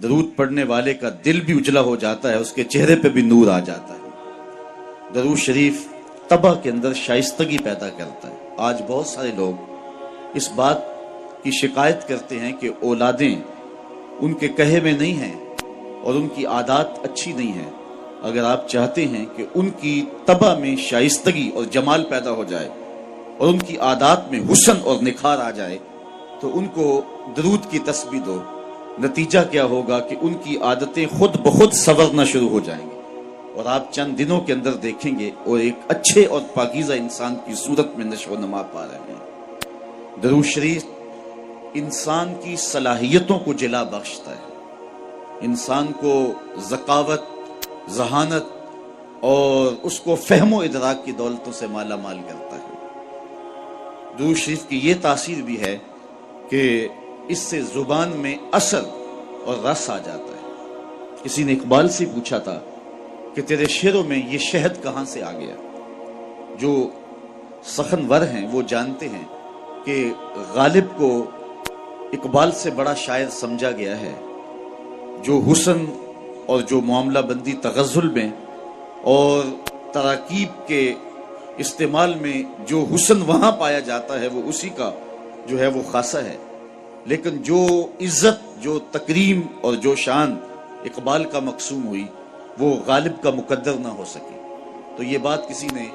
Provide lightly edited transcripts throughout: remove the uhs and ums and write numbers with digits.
درود پڑھنے والے کا دل بھی اجلا ہو جاتا ہے، اس کے چہرے پہ بھی نور آ جاتا ہے۔ درود شریف طبع کے اندر شائستگی پیدا کرتا ہے۔ آج بہت سارے لوگ اس بات کی شکایت کرتے ہیں کہ اولادیں ان کے کہے میں نہیں ہیں اور ان کی عادات اچھی نہیں ہیں۔ اگر آپ چاہتے ہیں کہ ان کی طبع میں شائستگی اور جمال پیدا ہو جائے اور ان کی عادات میں حسن اور نکھار آ جائے تو ان کو درود کی تسبیح دو۔ نتیجہ کیا ہوگا کہ ان کی عادتیں خود بخود سنورنا شروع ہو جائیں گی اور آپ چند دنوں کے اندر دیکھیں گے اور ایک اچھے اور پاکیزہ انسان کی صورت میں نشو و نما پا رہے ہیں۔ درود شریف انسان کی صلاحیتوں کو جلا بخشتا ہے، انسان کو ذکاوت، ذہانت اور اس کو فہم و ادراک کی دولتوں سے مالا مال کرتا ہے۔ درود شریف کی یہ تاثیر بھی ہے کہ اس سے زبان میں اثر اور رس آ جاتا ہے۔ کسی نے اقبال سے پوچھا تھا کہ تیرے شعروں میں یہ شہد کہاں سے آ گیا؟ جو سخنور ہیں وہ جانتے ہیں کہ غالب کو اقبال سے بڑا شاعر سمجھا گیا ہے۔ جو حسن اور جو معاملہ بندی تغزل میں اور تراکیب کے استعمال میں جو حسن وہاں پایا جاتا ہے وہ اسی کا جو ہے وہ خاصہ ہے، لیکن جو عزت، جو تکریم اور جو شان اقبال کا مقسوم ہوئی وہ غالب کا مقدر نہ ہو سکی۔ تو یہ بات کسی نے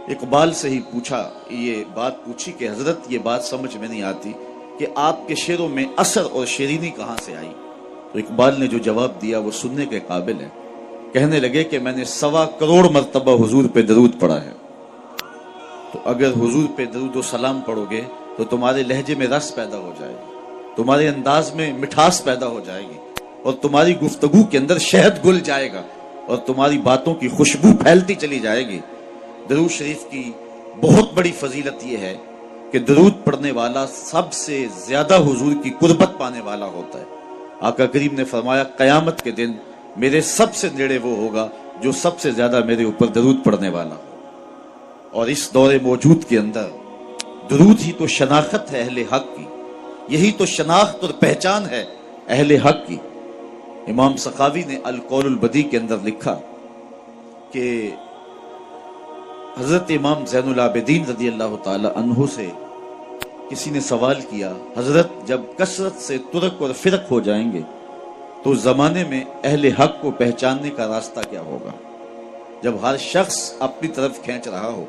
اقبال سے ہی پوچھا، یہ بات پوچھی کہ حضرت یہ بات سمجھ میں نہیں آتی کہ آپ کے شعروں میں اثر اور شیرینی کہاں سے آئی؟ تو اقبال نے جو جواب دیا وہ سننے کے قابل ہے۔ کہنے لگے کہ میں نے 1.25 کروڑ مرتبہ حضور پہ درود پڑھا ہے، تو اگر حضور پہ درود و سلام پڑھو گے تو تمہارے لہجے میں رس پیدا ہو جائے گی، تمہارے انداز میں مٹھاس پیدا ہو جائے گی اور تمہاری گفتگو کے اندر شہد گل جائے گا اور تمہاری باتوں کی خوشبو پھیلتی چلی جائے گی۔ درود شریف کی بہت بڑی فضیلت یہ ہے کہ درود پڑھنے والا سب سے زیادہ حضور کی قربت پانے والا ہوتا ہے۔ آقا کریم نے فرمایا قیامت کے دن میرے سب سے نیڑے وہ ہوگا جو سب سے زیادہ میرے اوپر درود پڑھنے والا ہو۔ اور اس دور موجود کے اندر درود ہی تو شناخت ہے اہل حق کی، یہی تو شناخت اور پہچان ہے اہل حق کی۔ امام سخاوی نے القول البدیع کے اندر لکھا کہ حضرت امام زین العابدین رضی اللہ تعالی عنہ سے کسی نے سوال کیا، حضرت جب کثرت سے ترک اور فرق ہو جائیں گے تو زمانے میں اہل حق کو پہچاننے کا راستہ کیا ہوگا؟ جب ہر شخص اپنی طرف کھینچ رہا ہو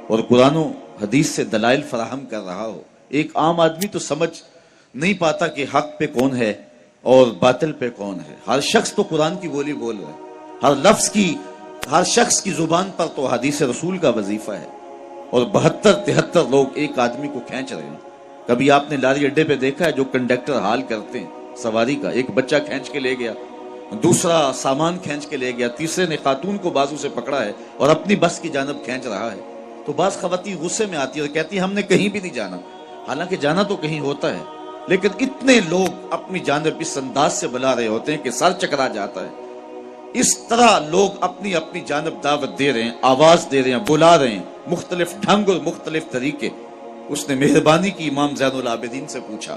اور قرآن و حدیث سے دلائل فراہم کر رہا ہو، ایک عام آدمی تو سمجھ نہیں پاتا کہ حق پہ کون ہے اور باطل پہ کون ہے۔ ہر شخص تو قرآن کی بولی بول رہا ہے، ہر لفظ کی، ہر شخص کی زبان پر تو حدیث رسول کا وظیفہ ہے، اور 72-73 لوگ ایک آدمی کو کھینچ رہے ہیں۔ کبھی آپ نے لاری اڈے پہ دیکھا ہے جو کنڈکٹر حال کرتے ہیں سواری کا، ایک بچہ کھینچ کے لے گیا، دوسرا سامان کھینچ کے لے گیا، تیسرے نے خاتون کو بازو سے پکڑا ہے اور اپنی بس کی جانب کھینچ رہا ہے۔ تو بعض خواتین غصے میں آتی ہے اور کہتی ہیں ہم نے کہیں بھی نہیں جانا، حالانکہ جانا تو کہیں ہوتا ہے، لیکن اتنے لوگ اپنی جانب اس انداز سے بلا رہے ہوتے ہیں کہ سر چکرا جاتا ہے۔ اس طرح لوگ اپنی اپنی جانب دعوت دے رہے ہیں، آواز دے رہے ہیں، بلا رہے ہیں، مختلف ڈھنگ اور مختلف طریقے۔ اس نے مہربانی کی امام زین العابدین سے پوچھا،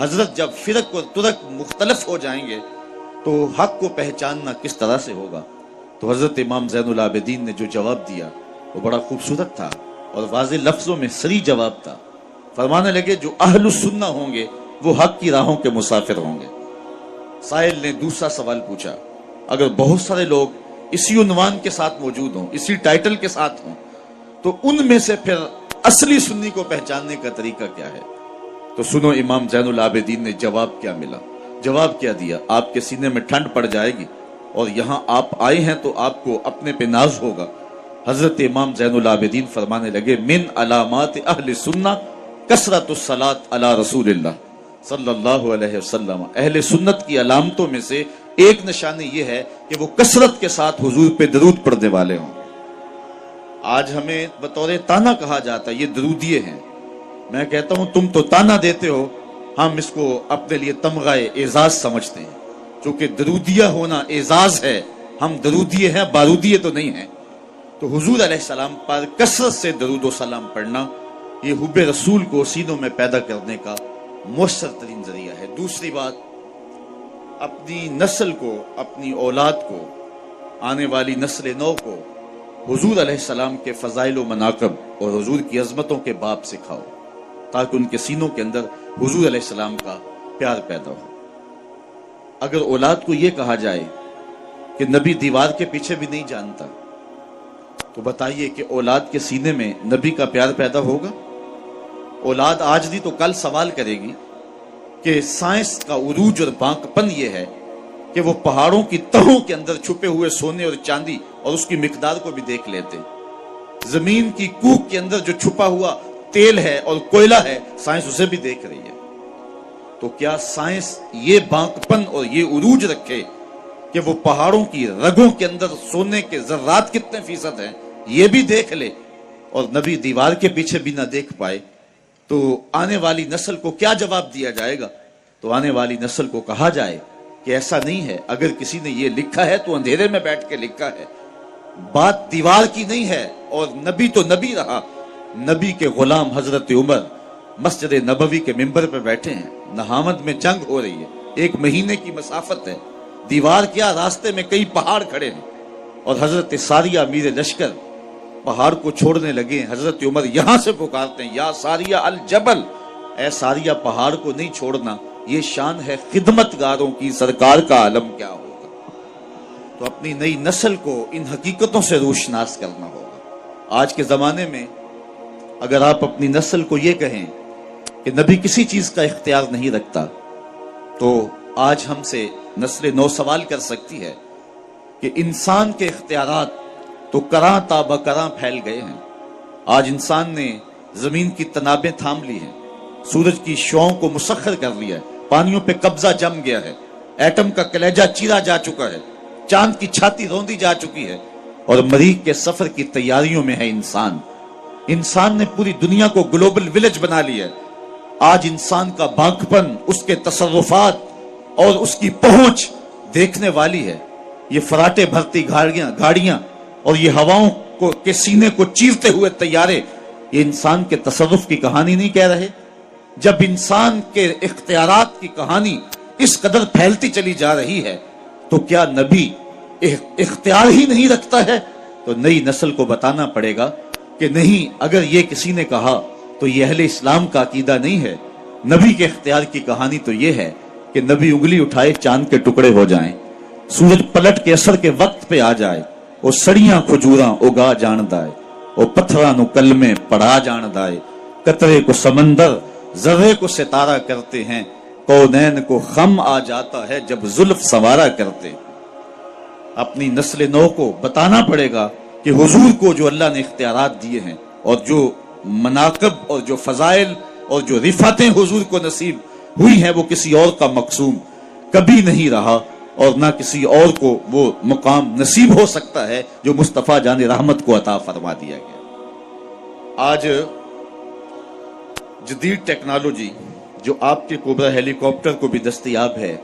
حضرت جب فرق اور ترک مختلف ہو جائیں گے تو حق کو پہچاننا کس طرح سے ہوگا؟ تو حضرت امام زین العابدین نے جو جواب دیا وہ بڑا خوبصورت تھا اور واضح لفظوں میں صریح جواب تھا۔ فرمانے لگے جو اہل السنہ ہوں گے وہ حق کی راہوں کے مسافر ہوں گے۔ سائل نے دوسرا سوال پوچھا، اگر بہت سارے لوگ اسی عنوان کے ساتھ موجود ہوں، اسی ٹائٹل کے ساتھ ہوں، تو ان میں سے پھر اصلی سنی کو پہچاننے کا طریقہ کیا ہے؟ تو سنو امام زین العابدین نے جواب کیا ملا، جواب کیا دیا، آپ کے سینے میں ٹھنڈ پڑ جائے گی اور یہاں آپ آئے ہیں تو آپ کو اپنے پہ ناز ہوگا۔ حضرت امام زین العابدین فرمانے لگے من علامات اہل سنہ کثرت الصلاۃ علی رسول اللہ صلی اللہ علیہ وسلم، اہل سنت کی علامتوں میں سے ایک نشانی یہ ہے کہ وہ کثرت کے ساتھ حضور پہ درود پڑھنے والے ہوں۔ آج ہمیں بطور تانا کہا جاتا ہے یہ درودیے ہیں، میں کہتا ہوں تم تو تانا دیتے ہو، ہم اس کو اپنے لیے تمغہ اعزاز سمجھتے ہیں، چونکہ درودیہ ہونا اعزاز ہے، ہم درودیے ہیں، بارودیے تو نہیں ہیں۔ تو حضور علیہ السلام پر کثرت سے درود و سلام پڑھنا یہ حب رسول کو سینوں میں پیدا کرنے کا مؤثر ترین ذریعہ ہے۔ دوسری بات، اپنی نسل کو، اپنی اولاد کو، آنے والی نسل نو کو حضور علیہ السلام کے فضائل و مناقب اور حضور کی عظمتوں کے باب سکھاؤ، تاکہ ان کے سینوں کے اندر حضور علیہ السلام کا پیار پیدا ہو۔ اگر اولاد کو یہ کہا جائے کہ نبی دیوار کے پیچھے بھی نہیں جانتا، تو بتائیے کہ اولاد کے سینے میں نبی کا پیار پیدا ہوگا؟ اولاد آج نہیں تو کل سوال کرے گی کہ سائنس کا عروج اور بانک پن یہ ہے کہ وہ پہاڑوں کی تہوں کے اندر چھپے ہوئے سونے اور چاندی اور اس کی مقدار کو بھی دیکھ لیتے، زمین کی کوک کے اندر جو چھپا ہوا تیل ہے اور کوئلہ ہے، سائنس اسے بھی دیکھ رہی ہے۔ تو کیا سائنس یہ بانک پن اور یہ عروج رکھے کہ وہ پہاڑوں کی رگوں کے اندر سونے کے ذرات کتنے فیصد ہیں یہ بھی دیکھ لے، اور نبی دیوار کے پیچھے بھی نہ دیکھ پائے؟ تو آنے والی نسل کو کیا جواب دیا جائے گا؟ تو آنے والی نسل کو کہا جائے کہ ایسا نہیں ہے، اگر کسی نے یہ لکھا ہے تو اندھیرے میں بیٹھ کے لکھا ہے، بات دیوار کی نہیں ہے، اور نبی تو نبی رہا۔ نبی کے غلام حضرت عمر مسجد نبوی کے ممبر پہ بیٹھے ہیں، نہامد میں جنگ ہو رہی ہے، 1 مہینے کی مسافت ہے، دیوار کیا، راستے میں کئی پہاڑ کھڑے ہیں، اور حضرت ساریہ امیر لشکر پہاڑ کو چھوڑنے لگے۔ حضرت عمر یہاں سے پکارتے ہیں، یا ساریہ الجبل، اے ساریہ پہاڑ کو نہیں چھوڑنا، یہ شان ہے خدمتگاروں کی، سرکار کا عالم کیا ہوگا۔ تو اپنی نئی نسل کو ان حقیقتوں سے روشناس کرنا ہوگا۔ آج کے زمانے میں اگر آپ اپنی نسل کو یہ کہیں کہ نبی کسی چیز کا اختیار نہیں رکھتا، تو آج ہم سے نسل نو سوال کر سکتی ہے کہ انسان کے اختیارات تو کراں تا بکراں پھیل گئے ہیں۔ آج انسان نے زمین کی تنابیں تھام لی ہیں، سورج کی شعاؤں کو مسخر کر لیا ہے، پانیوں پہ قبضہ جم گیا ہے، ایٹم کا کلیجہ چیرا جا چکا ہے، چاند کی چھاتی روندی جا چکی ہے، اور مریخ کے سفر کی تیاریوں میں ہے انسان۔ انسان نے پوری دنیا کو گلوبل ولیج بنا لیا ہے۔ آج انسان کا بانکپن، اس کے تصرفات اور اس کی پہنچ دیکھنے والی ہے۔ یہ فراٹے بھرتی گاڑیاں اور یہ ہواؤں کے سینے کو چیرتے ہوئے طیارے، یہ انسان کے تصرف کی کہانی نہیں کہہ رہے؟ جب انسان کے اختیارات کی کہانی اس قدر پھیلتی چلی جا رہی ہے، تو کیا نبی اختیار ہی نہیں رکھتا ہے؟ تو نئی نسل کو بتانا پڑے گا کہ نہیں، اگر یہ کسی نے کہا تو یہ اہل اسلام کا عقیدہ نہیں ہے۔ نبی کے اختیار کی کہانی تو یہ ہے کہ نبی انگلی اٹھائے چاند کے ٹکڑے ہو جائیں، سورج پلٹ کے اثر کے وقت پہ آ جائے، وہ سڑیاں کھجوراں اگا جان دائے، وہ پتھراں نو کلمے پڑھا جان دائے، قطرے کو سمندر ذرے کو ستارہ کرتے ہیں، کونین کو خم آ جاتا ہے جب زلف سوارا کرتے۔ اپنی نسل نو کو بتانا پڑے گا کہ حضور کو جو اللہ نے اختیارات دیے ہیں، اور جو مناقب اور جو فضائل اور جو رفعتیں حضور کو نصیب ہوئی ہیں، وہ کسی اور کا مقسوم کبھی نہیں رہا، اور نہ کسی اور کو وہ مقام نصیب ہو سکتا ہے جو مصطفیٰ جان رحمت کو عطا فرما دیا گیا۔ آج جدید ٹیکنالوجی جو آپ کے کوبرا ہیلی کاپٹر کو بھی دستیاب ہے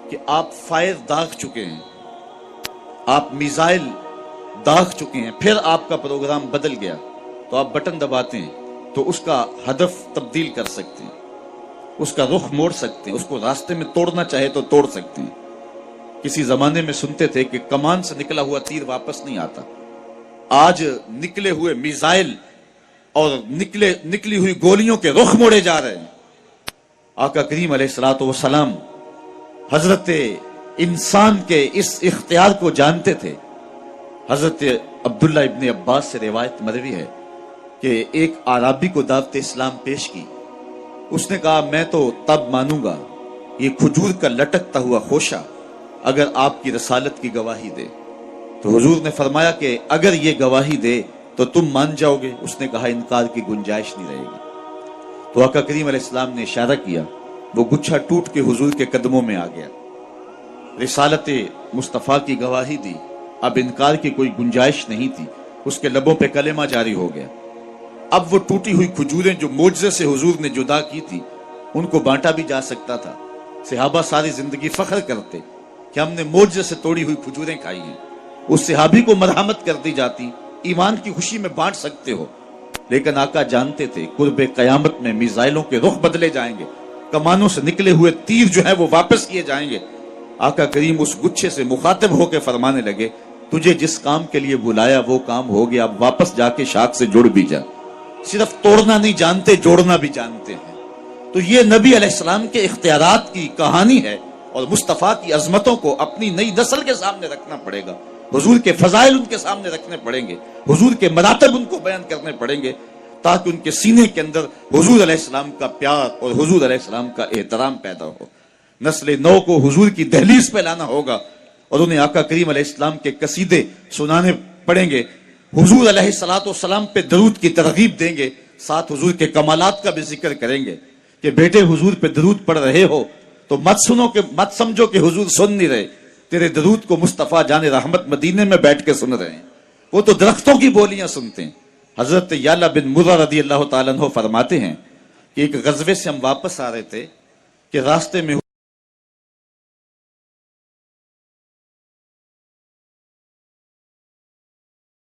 کہ آپ فائر داغ چکے ہیں، آپ میزائل داغ چکے ہیں، پھر آپ کا پروگرام بدل گیا تو آپ بٹن دباتے ہیں تو اس کا ہدف تبدیل کر سکتے ہیں، اس کا رخ موڑ سکتے ہیں، اس کو راستے میں توڑنا چاہے تو توڑ سکتے ہیں۔ کسی زمانے میں سنتے تھے کہ کمان سے نکلا ہوا تیر واپس نہیں آتا، آج نکلے ہوئے میزائل اور نکلی ہوئی گولیوں کے رخ موڑے جا رہے ہیں۔ آقا کریم علیہ الصلوۃ والسلام حضرت انسان کے اس اختیار کو جانتے تھے۔ حضرت عبداللہ ابن عباس سے روایت مروی ہے کہ ایک اعرابی کو دعوت اسلام پیش کی، اس نے کہا میں تو تب مانوں گا یہ کھجور کا لٹکتا ہوا خوشہ اگر آپ کی رسالت کی گواہی دے۔ تو حضور نے فرمایا کہ اگر یہ گواہی دے تو تم مان جاؤ گے؟ اس نے کہا انکار کی گنجائش نہیں رہے گی۔ تو آقا کریم علیہ السلام نے اشارہ کیا، وہ گچھا ٹوٹ کے حضور کے قدموں میں آ گیا، رسالت مصطفیٰ کی گواہی دی، اب انکار کی کوئی گنجائش نہیں تھی، اس کے لبوں پہ کلمہ جاری ہو گیا۔ اب وہ ٹوٹی ہوئی کھجوریں جو معجزے سے حضور نے جدا کی تھی، ان کو بانٹا بھی جا سکتا تھا۔ صحابہ ساری زندگی فخر کرتے کہ ہم نے معجزے سے توڑی ہوئی کھجوریں کھائی ہیں، اس صحابی کو مرحمت کر دی جاتی، ایمان کی خوشی میں بانٹ سکتے ہو۔ لیکن آقا جانتے تھے قرب قیامت میں میزائلوں کے رخ بدلے جائیں گے، کمانوں سے نکلے ہوئے تیر جو ہیں وہ واپس کیے جائیں گے، آقا کریم اس گچھے سے مخاطب ہو کے فرمانے لگے تجھے جس کام کے لیے بلایا وہ کام ہو گیا، اب واپس جا کے شاخ سے جڑ بھی جا۔ صرف توڑنا نہیں جانتے، جوڑنا بھی جانتے ہیں۔ تو یہ نبی علیہ السلام کے اختیارات کی کہانی ہے، اور مصطفیٰ کی عظمتوں کو اپنی نئی نسل کے سامنے رکھنا پڑے گا، حضور کے فضائل ان کے سامنے رکھنے پڑیں گے، حضور کے مراتب ان کو بیان کرنے پڑیں گے، تاکہ ان کے سینے کے اندر حضور علیہ السلام کا پیار اور حضور علیہ السلام کا احترام پیدا ہو۔ نسل نو کو حضور کی دہلیز پہ لانا ہوگا، اور انہیں آقا کریم علیہ السلام کے قصیدے سنانے پڑیں گے، حضور علیہ السلام پہ درود کی ترغیب دیں گے، ساتھ حضور کے کمالات کا بھی ذکر کریں گے کہ بیٹے حضور پہ درود پڑھ رہے ہو تو مت سمجھو کہ حضور سن نہیں رہے، تیرے درود کو مصطفیٰ جان رحمت مدینے میں بیٹھ کے سن رہے ہیں، وہ تو درختوں کی بولیاں سنتے ہیں۔ حضرت یعلا بن مرہ رضی اللہ تعالیٰ عنہ فرماتے ہیں کہ ایک غزوے سے ہم واپس آ رہے تھے کہ راستے میں